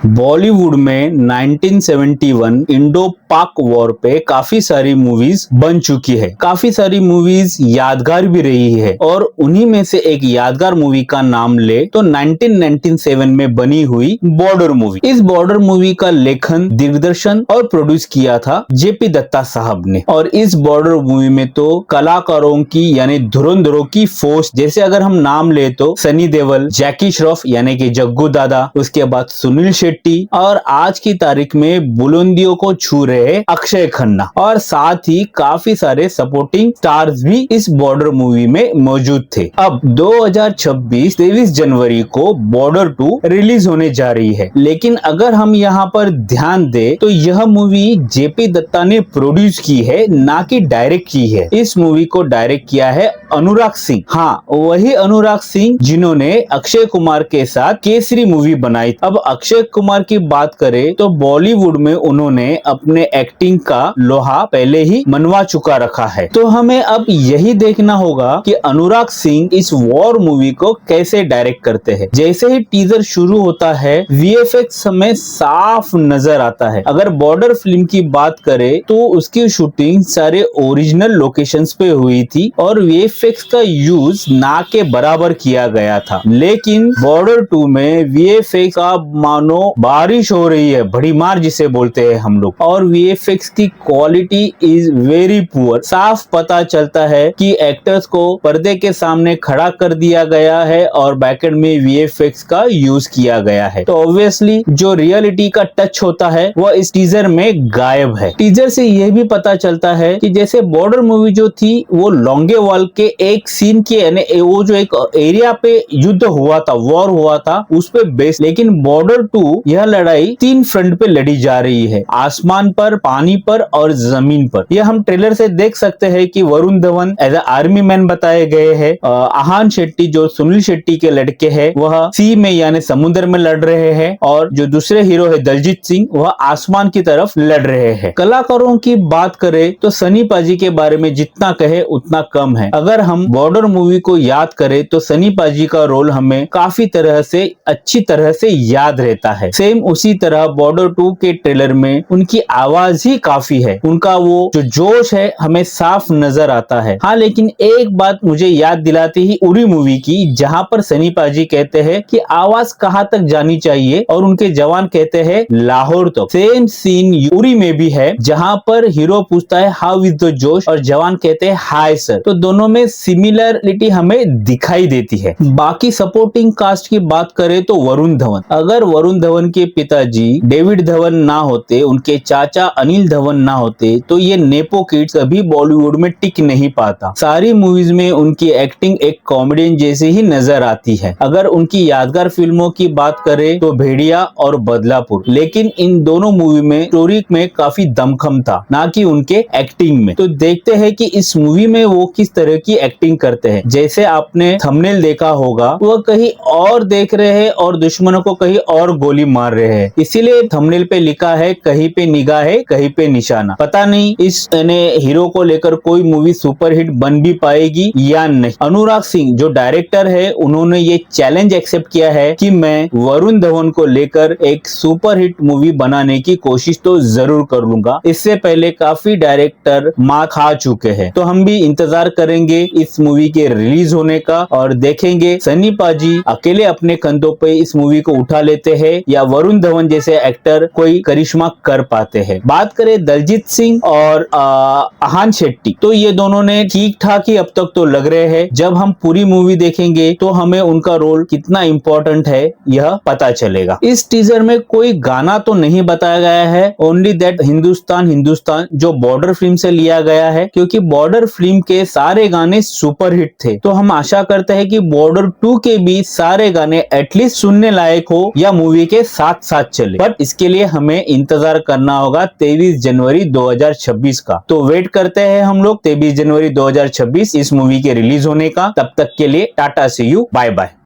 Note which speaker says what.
Speaker 1: बॉलीवुड में 1971 इंडो पाक वॉर पे काफी सारी मूवीज बन चुकी है। काफी सारी मूवीज यादगार भी रही है और उन्हीं में से एक यादगार मूवी का नाम ले तो 1997 में बनी हुई बॉर्डर मूवी। इस बॉर्डर मूवी का लेखन, दिग्दर्शन और प्रोड्यूस किया था जेपी दत्ता साहब ने। और इस बॉर्डर मूवी में तो कलाकारों की यानी धुरंधरों की फोर्स, जैसे अगर हम नाम ले तो सनी देओल, जैकी श्रॉफ यानी कि जग्गू दादा, उसके बाद सुनील शेट्टी और आज की तारीख में बुलंदियों को छू रहे अक्षय खन्ना और साथ ही काफी सारे सपोर्टिंग स्टार्स भी इस बॉर्डर मूवी में मौजूद थे। अब 2026 23 जनवरी को बॉर्डर 2 रिलीज होने जा रही है, लेकिन अगर हम यहाँ पर ध्यान दे तो यह मूवी जेपी दत्ता ने प्रोड्यूस की है, ना कि डायरेक्ट की है। इस मूवी को डायरेक्ट किया है अनुराग सिंह। हाँ, वही अनुराग सिंह जिन्होंने अक्षय कुमार के साथ केसरी मूवी बनाई। अब अक्षय कुमार की बात करें तो बॉलीवुड में उन्होंने अपने एक्टिंग का लोहा पहले ही मनवा चुका रखा है। तो हमें अब यही देखना होगा कि अनुराग सिंह इस वॉर मूवी को कैसे डायरेक्ट करते हैं। जैसे ही टीजर शुरू होता है, वीएफएक्स हमें साफ नजर आता है। अगर बॉर्डर फिल्म की बात करें तो उसकी शूटिंग सारे ओरिजिनल लोकेशंस पे हुई थी और वीएफएक्स का यूज ना के बराबर किया गया था। लेकिन बॉर्डर 2 में वीएफएक्स का मानो बारिश हो रही है, बड़ी मार जिसे बोलते हैं हम लोग। और वीएफएक्स की क्वालिटी इज वेरी पुअर। साफ पता चलता है कि एक्टर्स को पर्दे के सामने खड़ा कर दिया गया है और बैकएंड में वीएफएक्स का यूज किया गया है। तो ऑब्वियसली जो रियलिटी का टच होता है वह इस टीजर में गायब है। टीजर से यह भी पता चलता है कि जैसे बॉर्डर मूवी जो थी वो लोंगेवाल के एक सीन के यानी वो जो एक एरिया पे युद्ध हुआ था, वॉर हुआ था, उस पे बेस्ड। लेकिन बॉर्डर 2 यह लड़ाई 3 फ्रंट पे लड़ी जा रही है, आसमान पर, पानी पर और जमीन पर। यह हम ट्रेलर से देख सकते हैं कि Varun Dhawan as a army man बताए गए हैं। आहान शेट्टी जो सुनील शेट्टी के लड़के हैं वह सी में यानी समुद्र में लड़ रहे हैं और जो दूसरे हीरो है दलजीत सिंह वह आसमान की तरफ लड़ रहे हैं। कलाकारों की बात करें तो सनी पाजी के बारे में जितना कहे उतना कम है। अगर हम बॉर्डर मूवी को याद करें तो सनी पाजी का रोल हमें काफी तरह से अच्छी तरह से याद रहता है। सेम उसी तरह बॉर्डर 2 के ट्रेलर में उनकी आवाज ही काफी है, उनका वो जो जोश है हमें साफ नजर आता है। हाँ, लेकिन एक बात मुझे याद दिलाती ही उरी मूवी की, जहां पर सनी पाजी कहते हैं कि आवाज कहां तक जानी चाहिए और उनके जवान कहते हैं लाहौर तक। सेम सीन उरी में भी है, जहां पर हीरो पूछता है हाउ इज द जोश और जवान कहते हैं हाय सर। तो दोनों में सिमिलरिटी हमें दिखाई देती है। बाकी सपोर्टिंग कास्ट की बात करें तो वरुण धवन, अगर वरुण धवन के पिताजी डेविड धवन ना होते, उनके चाचा अनिल धवन ना होते तो ये नेपो किड्स कभी बॉलीवुड में टिक नहीं पाता। सारी मूवीज में उनकी एक्टिंग एक कॉमेडियन जैसी ही नजर आती है। अगर उनकी यादगार फिल्मों की बात करें तो भेड़िया और बदलापुर, लेकिन इन दोनों मूवी में स्टोरी में काफी दमखम था, ना कि उनके एक्टिंग में। तो देखते हैं कि इस मूवी में वो किस तरह की एक्टिंग करते हैं। जैसे आपने थंबनेल देखा होगा, वह कहीं और देख रहे हैं और दुश्मनों को कहीं और गोली मार रहे हैं, इसीलिए थंबनेल पे लिखा है कहीं पे निगाह है कहीं पे निशाना। पता नहीं इस हीरो को लेकर कोई मूवी सुपरहिट बन भी पाएगी या नहीं। अनुराग सिंह जो डायरेक्टर है उन्होंने ये चैलेंज एक्सेप्ट किया है कि मैं वरुण धवन को लेकर एक सुपरहिट मूवी बनाने की कोशिश तो जरूर करूंगा। इससे पहले काफी डायरेक्टर मात खा चुके हैं। तो हम भी इंतजार करेंगे इस मूवी के रिलीज होने का और देखेंगे सनी पाजी अकेले अपने कंधों पे इस मूवी को उठा लेते हैं या वरुण धवन जैसे एक्टर कोई करिश्मा कर पाते हैं। बात करें दलजीत सिंह और आहान शेट्टी, तो ये दोनों ने ठीक ठाक ही अब तक तो लग रहे हैं। जब हम पूरी मूवी देखेंगे तो हमें उनका रोल कितना इम्पोर्टेंट है यह पता चलेगा। इस टीजर में कोई गाना तो नहीं बताया गया है, ओनली दैट हिंदुस्तान हिंदुस्तान जो बॉर्डर फिल्म से लिया गया है, क्योंकि बॉर्डर फिल्म के सारे गाने सुपरहिट थे। तो हम आशा करते हैं कि बॉर्डर 2 के भी सारे गाने एटलीस्ट सुनने लायक हो या मूवी के साथ साथ चले। बट इसके लिए हमें इंतजार करना होगा 23 जनवरी 2026 का। तो वेट करते हैं हम लोग 23 जनवरी 2026 इस मूवी के रिलीज होने का। तब तक के लिए टाटा सी यू, बाय बाय।